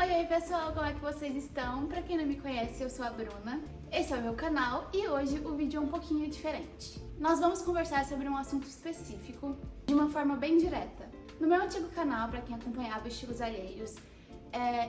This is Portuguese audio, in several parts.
Oi pessoal, como é que vocês estão? Pra quem não me conhece, eu sou a Bruna, esse é o meu canal e hoje o vídeo é um pouquinho diferente. Nós vamos conversar sobre um assunto específico de uma forma bem direta. No meu antigo canal, pra quem acompanhava estilos alheios,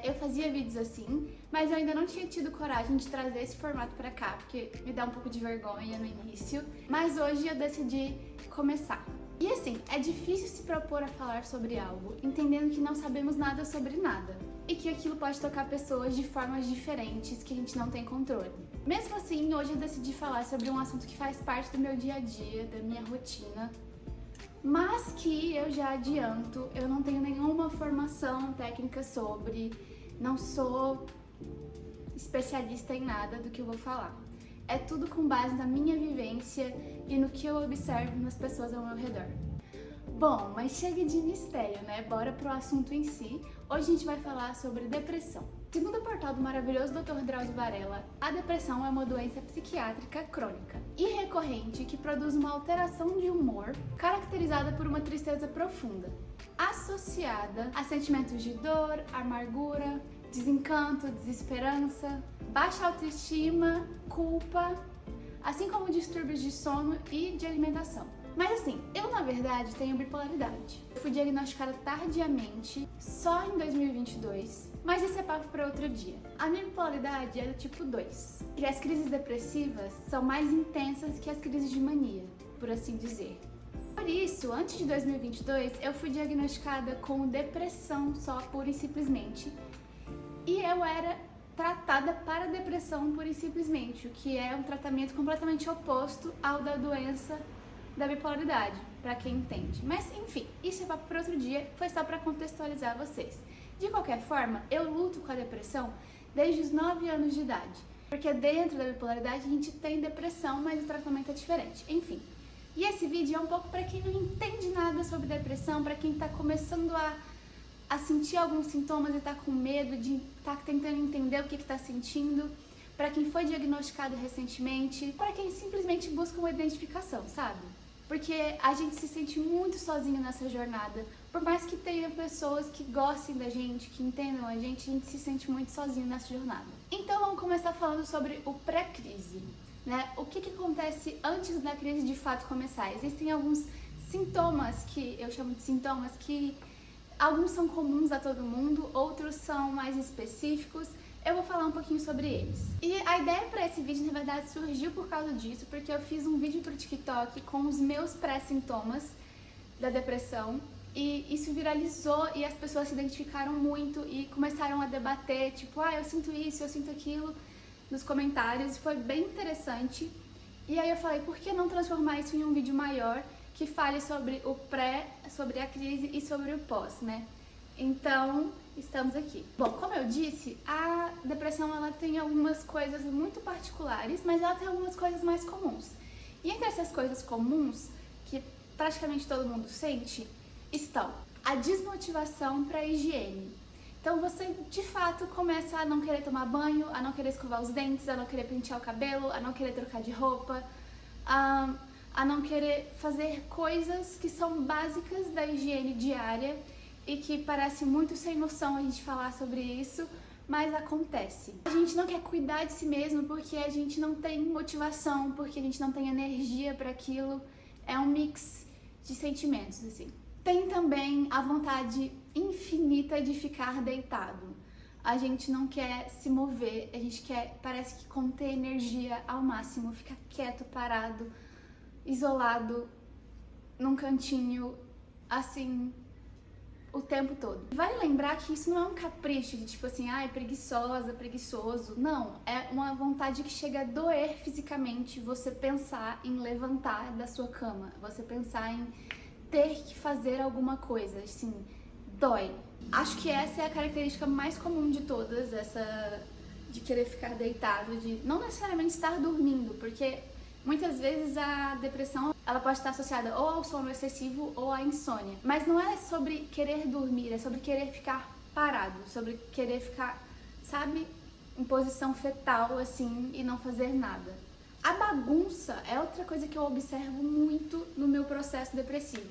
eu fazia vídeos assim, mas eu ainda não tinha tido coragem de trazer esse formato pra cá, porque me dá um pouco de vergonha no início, mas hoje eu decidi começar. E assim, é difícil se propor a falar sobre algo, entendendo que não sabemos nada sobre nada, e que aquilo pode tocar pessoas de formas diferentes que a gente não tem controle. Mesmo assim, hoje eu decidi falar sobre um assunto que faz parte do meu dia a dia, da minha rotina, mas que eu já adianto, eu não tenho nenhuma formação técnica sobre, não sou especialista em nada do que eu vou falar. É tudo com base na minha vivência e no que eu observo nas pessoas ao meu redor. Bom, mas chega de mistério, né? Bora pro assunto em si. Hoje a gente vai falar sobre depressão. Segundo o portal do maravilhoso Dr. Drauzio Varela, a depressão é uma doença psiquiátrica crônica e recorrente que produz uma alteração de humor caracterizada por uma tristeza profunda, associada a sentimentos de dor, amargura, desencanto, desesperança, baixa autoestima, culpa, assim como distúrbios de sono e de alimentação. Mas assim, eu na verdade tenho bipolaridade. Eu fui diagnosticada tardiamente, só em 2022, mas esse é papo para outro dia. A minha bipolaridade é do tipo 2, e as crises depressivas são mais intensas que as crises de mania, por assim dizer. Por isso, antes de 2022, eu fui diagnosticada com depressão só, pura e simplesmente, e eu era tratada para depressão pura e simplesmente, o que é um tratamento completamente oposto ao da doença da bipolaridade, para quem entende. Mas enfim, isso é papo para outro dia, foi só para contextualizar vocês. De qualquer forma, eu luto com a depressão desde os 9 anos de idade, porque dentro da bipolaridade a gente tem depressão, mas o tratamento é diferente. Enfim, e esse vídeo é um pouco para quem não entende nada sobre depressão, para quem está começando a sentir alguns sintomas e está com medo de estar tentando entender o que está sentindo, para quem foi diagnosticado recentemente, para quem simplesmente busca uma identificação, sabe? Porque a gente se sente muito sozinho nessa jornada. Por mais que tenha pessoas que gostem da gente, que entendam a gente se sente muito sozinho nessa jornada. Então vamos começar falando sobre o pré-crise, né? O que acontece antes da crise de fato começar? Existem alguns sintomas que eu chamo de sintomas que alguns são comuns a todo mundo, outros são mais específicos. Eu vou falar um pouquinho sobre eles. E a ideia para esse vídeo, na verdade, surgiu por causa disso, porque eu fiz um vídeo pro TikTok com os meus pré-sintomas da depressão, e isso viralizou e as pessoas se identificaram muito e começaram a debater, tipo, eu sinto isso, eu sinto aquilo, nos comentários, foi bem interessante. E aí eu falei, por que não transformar isso em um vídeo maior que fale sobre o pré, sobre a crise e sobre o pós, né? Então, estamos aqui. Bom, como eu disse, a depressão ela tem algumas coisas muito particulares, mas ela tem algumas coisas mais comuns. E entre essas coisas comuns, que praticamente todo mundo sente, estão a desmotivação para a higiene. Então você, de fato, começa a não querer tomar banho, a não querer escovar os dentes, a não querer pentear o cabelo, a não querer trocar de roupa, a não querer fazer coisas que são básicas da higiene diária e que parece muito sem noção a gente falar sobre isso, mas acontece. A gente não quer cuidar de si mesmo porque a gente não tem motivação, porque a gente não tem energia para aquilo. É um mix de sentimentos, assim. Tem também a vontade infinita de ficar deitado. A gente não quer se mover, a gente quer, parece que conter energia ao máximo, ficar quieto, parado, isolado, num cantinho, assim, o tempo todo. Vale lembrar que isso não é um capricho de tipo assim, preguiçosa, preguiçoso. Não, é uma vontade que chega a doer fisicamente você pensar em levantar da sua cama, você pensar em ter que fazer alguma coisa, assim, dói. Acho que essa é a característica mais comum de todas, essa de querer ficar deitado, de não necessariamente estar dormindo, porque muitas vezes a depressão ela pode estar associada ou ao sono excessivo ou à insônia. Mas não é sobre querer dormir, é sobre querer ficar parado, sobre querer ficar, sabe, em posição fetal, assim, e não fazer nada. A bagunça é outra coisa que eu observo muito no meu processo depressivo.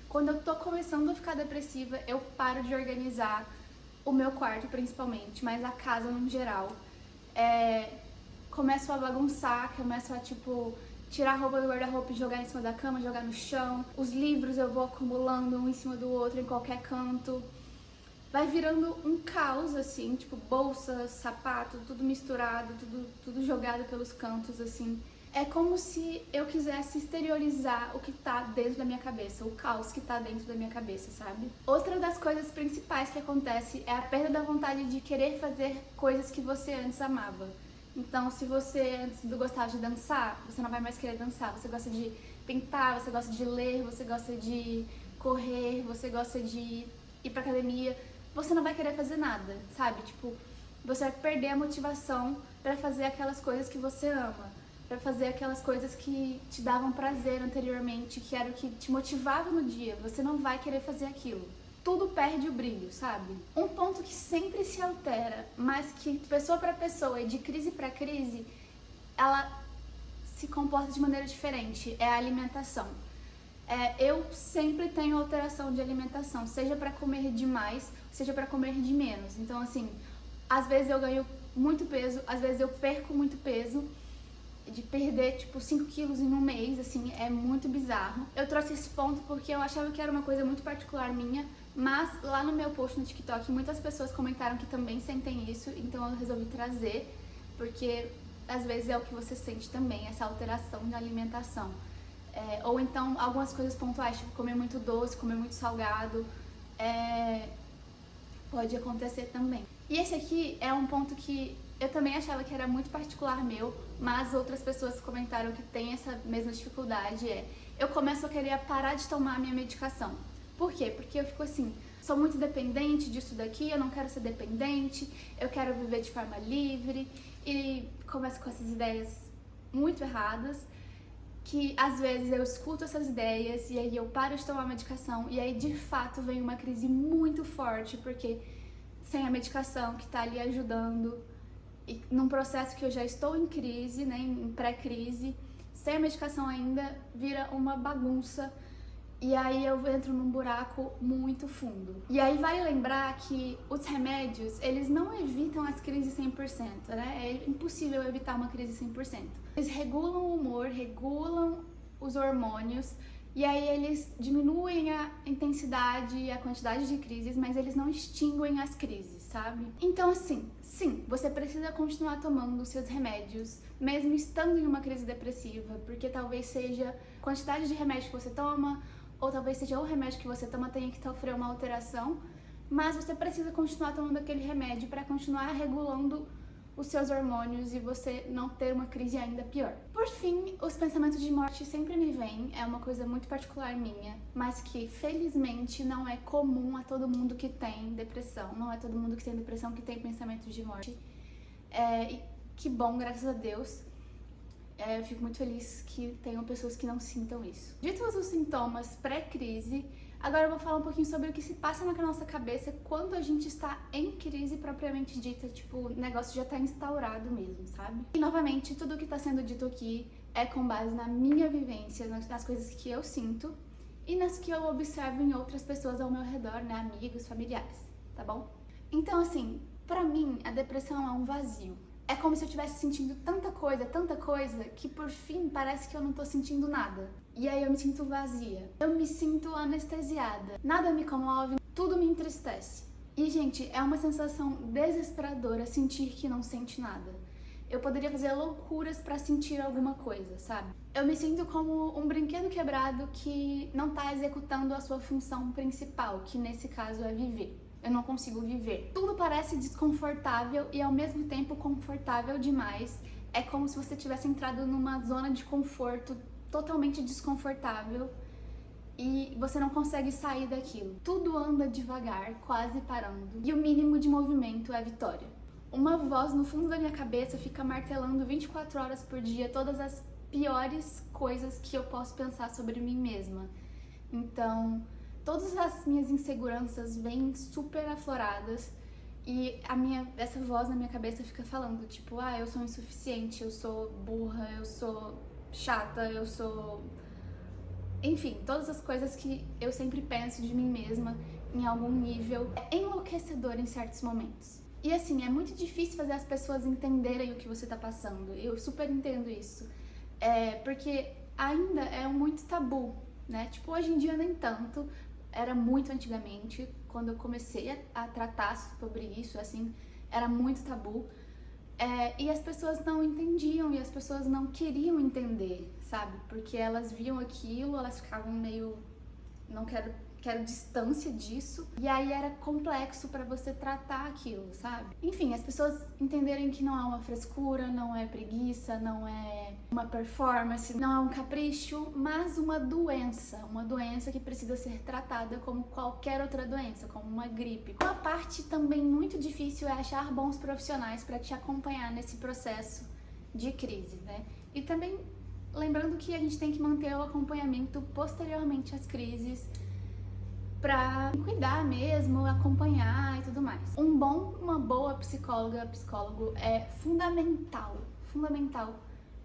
Quando eu tô começando a ficar depressiva, eu paro de organizar o meu quarto principalmente, mas a casa no geral, começo a bagunçar, começo a, tipo, tirar a roupa do guarda-roupa e jogar em cima da cama, jogar no chão. Os livros eu vou acumulando um em cima do outro em qualquer canto. Vai virando um caos, assim, tipo, bolsa, sapato, tudo misturado, tudo jogado pelos cantos, assim. É como se eu quisesse exteriorizar o que tá dentro da minha cabeça, o caos que tá dentro da minha cabeça, sabe? Outra das coisas principais que acontece é a perda da vontade de querer fazer coisas que você antes amava. Então, se você antes gostava de dançar, você não vai mais querer dançar. Você gosta de pintar, você gosta de ler, você gosta de correr, você gosta de ir pra academia. Você não vai querer fazer nada, sabe? Tipo, você vai perder a motivação pra fazer aquelas coisas que você ama, pra fazer aquelas coisas que te davam prazer anteriormente, que era o que te motivava no dia. Você não vai querer fazer aquilo. Tudo perde o brilho, sabe? Um ponto que sempre se altera, mas que pessoa pra pessoa e de crise pra crise, ela se comporta de maneira diferente, é a alimentação. Eu sempre tenho alteração de alimentação, seja pra comer demais, seja pra comer de menos. Então, assim, às vezes eu ganho muito peso, às vezes eu perco muito peso. De perder, tipo, 5 quilos em um mês, assim, é muito bizarro. Eu trouxe esse ponto porque eu achava que era uma coisa muito particular minha, mas lá no meu post no TikTok muitas pessoas comentaram que também sentem isso, então eu resolvi trazer, porque às vezes é o que você sente também, essa alteração de alimentação. Ou então algumas coisas pontuais, tipo comer muito doce, comer muito salgado, pode acontecer também. E esse aqui é um ponto que eu também achava que era muito particular meu, mas outras pessoas comentaram que tem essa mesma dificuldade, eu começo a querer parar de tomar a minha medicação. Por quê? Porque eu fico assim, sou muito dependente disso daqui, eu não quero ser dependente, eu quero viver de forma livre, e começo com essas ideias muito erradas, que às vezes eu escuto essas ideias e aí eu paro de tomar a medicação e aí de fato vem uma crise muito forte, porque sem a medicação que tá ali ajudando, e num processo que eu já estou em crise, né, em pré-crise, sem a medicação ainda, vira uma bagunça. E aí eu entro num buraco muito fundo. E aí vale lembrar que os remédios, eles não evitam as crises 100%, né? É impossível evitar uma crise 100%. Eles regulam o humor, regulam os hormônios, e aí eles diminuem a intensidade e a quantidade de crises, mas eles não extinguem as crises, sabe? Então, assim, sim, você precisa continuar tomando os seus remédios, mesmo estando em uma crise depressiva, porque talvez seja a quantidade de remédio que você toma, ou talvez seja o remédio que você toma tenha que sofrer uma alteração, mas você precisa continuar tomando aquele remédio para continuar regulando os seus hormônios e você não ter uma crise ainda pior. Por fim, os pensamentos de morte sempre me vêm, é uma coisa muito particular minha, mas que felizmente não é comum a todo mundo que tem depressão, não é todo mundo que tem depressão que tem pensamentos de morte. E que bom, graças a Deus. Eu fico muito feliz que tenham pessoas que não sintam isso. Ditos os sintomas pré-crise, agora eu vou falar um pouquinho sobre o que se passa na nossa cabeça quando a gente está em crise propriamente dita, tipo, o negócio já tá instaurado mesmo, sabe? E novamente, tudo o que tá sendo dito aqui é com base na minha vivência, nas coisas que eu sinto e nas que eu observo em outras pessoas ao meu redor, né, amigos, familiares, tá bom? Então, assim, pra mim, a depressão é um vazio. É como se eu estivesse sentindo tanta coisa, que por fim parece que eu não tô sentindo nada. E aí eu me sinto vazia. Eu me sinto anestesiada. Nada me comove, tudo me entristece. E, gente, é uma sensação desesperadora sentir que não sente nada. Eu poderia fazer loucuras pra sentir alguma coisa, sabe? Eu me sinto como um brinquedo quebrado que não tá executando a sua função principal, que nesse caso é viver. Eu não consigo viver. Tudo parece desconfortável e ao mesmo tempo confortável demais. É como se você tivesse entrado numa zona de conforto totalmente desconfortável e você não consegue sair daquilo. Tudo anda devagar, quase parando, e o mínimo de movimento é vitória. Uma voz no fundo da minha cabeça fica martelando 24 horas por dia todas as piores coisas que eu posso pensar sobre mim mesma. Então, todas as minhas inseguranças vêm super afloradas e essa voz na minha cabeça fica falando, tipo, eu sou insuficiente, eu sou burra, eu sou chata, eu sou... Enfim, todas as coisas que eu sempre penso de mim mesma. em algum nível, é enlouquecedor em certos momentos. E assim, é muito difícil fazer as pessoas entenderem o que você tá passando. Eu super entendo isso. Porque ainda é muito tabu, né? Tipo, hoje em dia nem tanto. Era muito antigamente, quando eu comecei a tratar sobre isso, assim, era muito tabu. E as pessoas não entendiam e as pessoas não queriam entender, sabe? Porque elas viam aquilo, elas ficavam meio... não quero distância disso. E aí era complexo pra você tratar aquilo, sabe? Enfim, as pessoas entenderem que não é uma frescura, não é preguiça, não é uma performance, não é um capricho, mas uma doença que precisa ser tratada como qualquer outra doença, como uma gripe. Uma parte também muito difícil é achar bons profissionais pra te acompanhar nesse processo de crise, né? E também lembrando que a gente tem que manter o acompanhamento posteriormente às crises, pra cuidar mesmo, acompanhar e tudo mais. Uma boa psicólogo é fundamental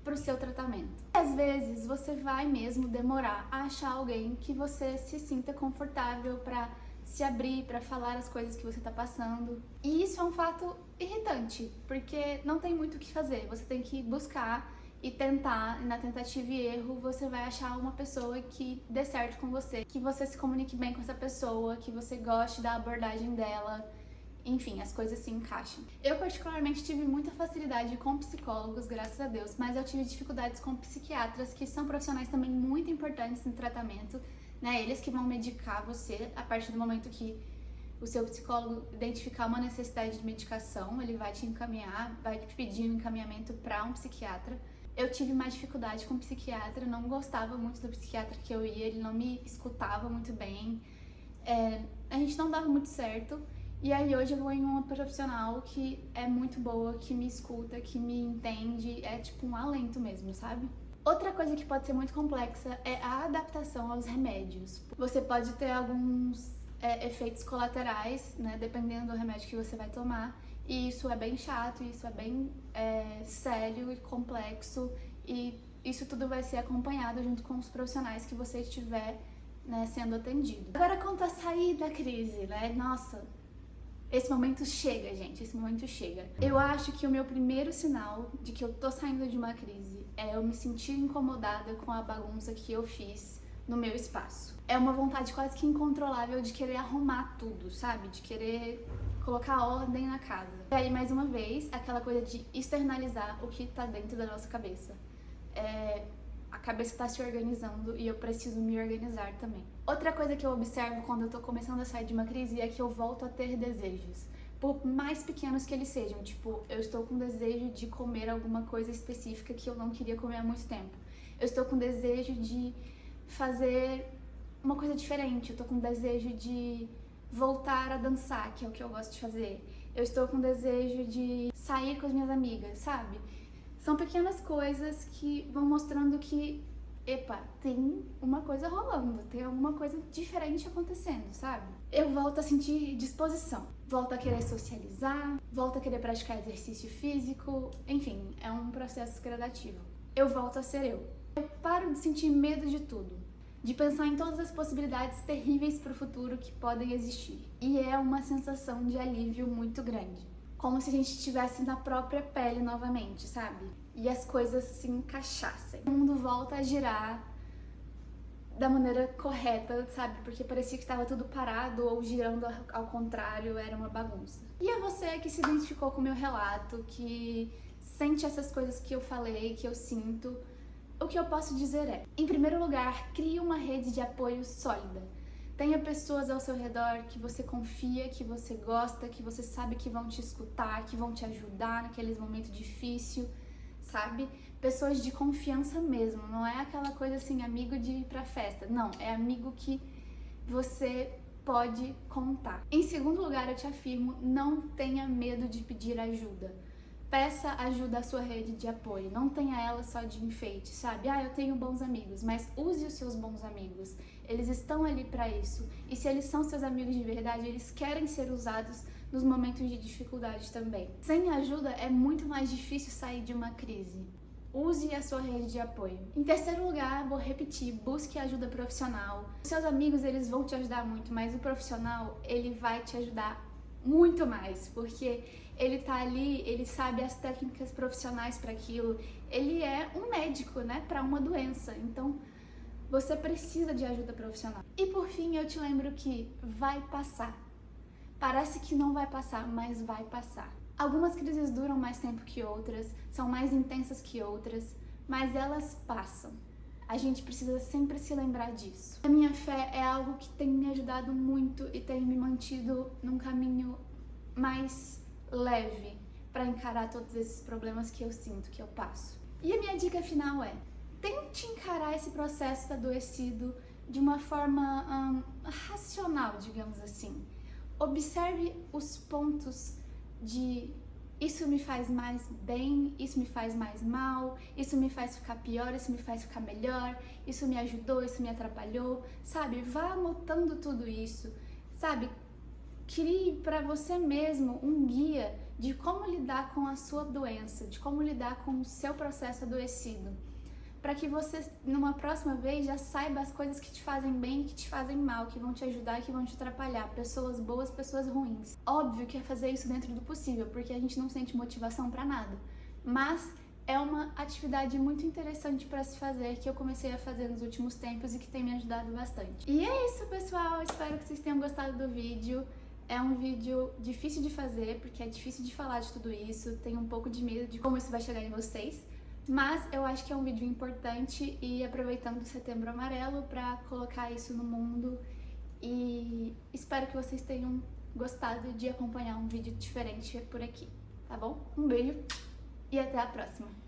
pro seu tratamento. Às vezes você vai mesmo demorar a achar alguém que você se sinta confortável pra se abrir, pra falar as coisas que você tá passando. E isso é um fato irritante, porque não tem muito o que fazer, você tem que buscar e tentar, e na tentativa e erro, você vai achar uma pessoa que dê certo com você, que você se comunique bem com essa pessoa, que você goste da abordagem dela, enfim, as coisas se encaixam. Eu particularmente tive muita facilidade com psicólogos, graças a Deus, mas eu tive dificuldades com psiquiatras, que são profissionais também muito importantes no tratamento, né? Eles que vão medicar você a partir do momento que o seu psicólogo identificar uma necessidade de medicação, ele vai te encaminhar, vai te pedir um encaminhamento para um psiquiatra. Eu tive mais dificuldade com o psiquiatra, não gostava muito do psiquiatra que eu ia, ele não me escutava muito bem, a gente não dava muito certo. E aí hoje eu vou em uma profissional que é muito boa, que me escuta, que me entende, é tipo um alento mesmo, sabe? Outra coisa que pode ser muito complexa é a adaptação aos remédios. Você pode ter alguns efeitos colaterais, né, dependendo do remédio que você vai tomar. E isso é bem chato, isso é bem sério e complexo, e isso tudo vai ser acompanhado junto com os profissionais que você estiver, né, sendo atendido. Agora, quanto a sair da crise, né? Nossa, esse momento chega, gente, esse momento chega. Eu acho que o meu primeiro sinal de que eu tô saindo de uma crise é eu me sentir incomodada com a bagunça que eu fiz no meu espaço. É uma vontade quase que incontrolável de querer arrumar tudo, sabe? De querer colocar ordem na casa. E aí, mais uma vez, aquela coisa de externalizar o que tá dentro da nossa cabeça. A cabeça tá se organizando e eu preciso me organizar também. Outra coisa que eu observo quando eu tô começando a sair de uma crise é que eu volto a ter desejos. Por mais pequenos que eles sejam. Tipo, eu estou com desejo de comer alguma coisa específica que eu não queria comer há muito tempo. Eu estou com desejo de fazer uma coisa diferente. Eu tô com desejo de voltar a dançar, que é o que eu gosto de fazer. Eu estou com desejo de sair com as minhas amigas, sabe? São pequenas coisas que vão mostrando que, tem uma coisa rolando, tem alguma coisa diferente acontecendo, sabe? Eu volto a sentir disposição, volto a querer socializar, volto a querer praticar exercício físico, enfim, é um processo gradativo. Eu volto a ser eu. Eu paro de sentir medo de tudo, de pensar em todas as possibilidades terríveis para o futuro que podem existir. E é uma sensação de alívio muito grande. Como se a gente estivesse na própria pele novamente, sabe? E as coisas se encaixassem. O mundo volta a girar da maneira correta, sabe? Porque parecia que estava tudo parado ou girando ao contrário, era uma bagunça. E é você que se identificou com o meu relato, que sente essas coisas que eu falei, que eu sinto. O que eu posso dizer é, em primeiro lugar, crie uma rede de apoio sólida. Tenha pessoas ao seu redor que você confia, que você gosta, que você sabe que vão te escutar, que vão te ajudar naqueles momentos difíceis, sabe? Pessoas de confiança mesmo, não é aquela coisa assim, amigo de ir pra festa. Não, é amigo que você pode contar. Em segundo lugar, eu te afirmo, não tenha medo de pedir ajuda. Peça ajuda à sua rede de apoio, não tenha ela só de enfeite, sabe? Eu tenho bons amigos, mas use os seus bons amigos. Eles estão ali para isso. E se eles são seus amigos de verdade, eles querem ser usados nos momentos de dificuldade também. Sem ajuda é muito mais difícil sair de uma crise. use a sua rede de apoio. Em terceiro lugar, vou repetir, busque ajuda profissional. Seus amigos, eles vão te ajudar muito, mas o profissional, ele vai te ajudar muito mais, porque ele tá ali, ele sabe as técnicas profissionais para aquilo, ele é um médico, né, para uma doença, então você precisa de ajuda profissional. E por fim, eu te lembro que vai passar. Parece que não vai passar, mas vai passar. Algumas crises duram mais tempo que outras, são mais intensas que outras, mas elas passam. A gente precisa sempre se lembrar disso. A minha fé é algo que tem me ajudado muito e tem me mantido num caminho mais leve para encarar todos esses problemas que eu sinto, que eu passo. E a minha dica final é: tente encarar esse processo adoecido de uma forma racional, digamos assim. Observe os pontos de isso me faz mais bem, isso me faz mais mal, isso me faz ficar pior, isso me faz ficar melhor, isso me ajudou, isso me atrapalhou, sabe? Vá anotando tudo isso, sabe? Crie para você mesmo um guia de como lidar com a sua doença, de como lidar com o seu processo adoecido, para que você, numa próxima vez, já saiba as coisas que te fazem bem e que te fazem mal, que vão te ajudar e que vão te atrapalhar, pessoas boas, pessoas ruins. Óbvio que é fazer isso dentro do possível, porque a gente não sente motivação para nada, mas é uma atividade muito interessante para se fazer, que eu comecei a fazer nos últimos tempos e que tem me ajudado bastante. E é isso, pessoal, espero que vocês tenham gostado do vídeo. É um vídeo difícil de fazer, porque é difícil de falar de tudo isso, tenho um pouco de medo de como isso vai chegar em vocês. Mas eu acho que é um vídeo importante e aproveitando o Setembro Amarelo para colocar isso no mundo, e espero que vocês tenham gostado de acompanhar um vídeo diferente por aqui, tá bom? Um beijo e até a próxima!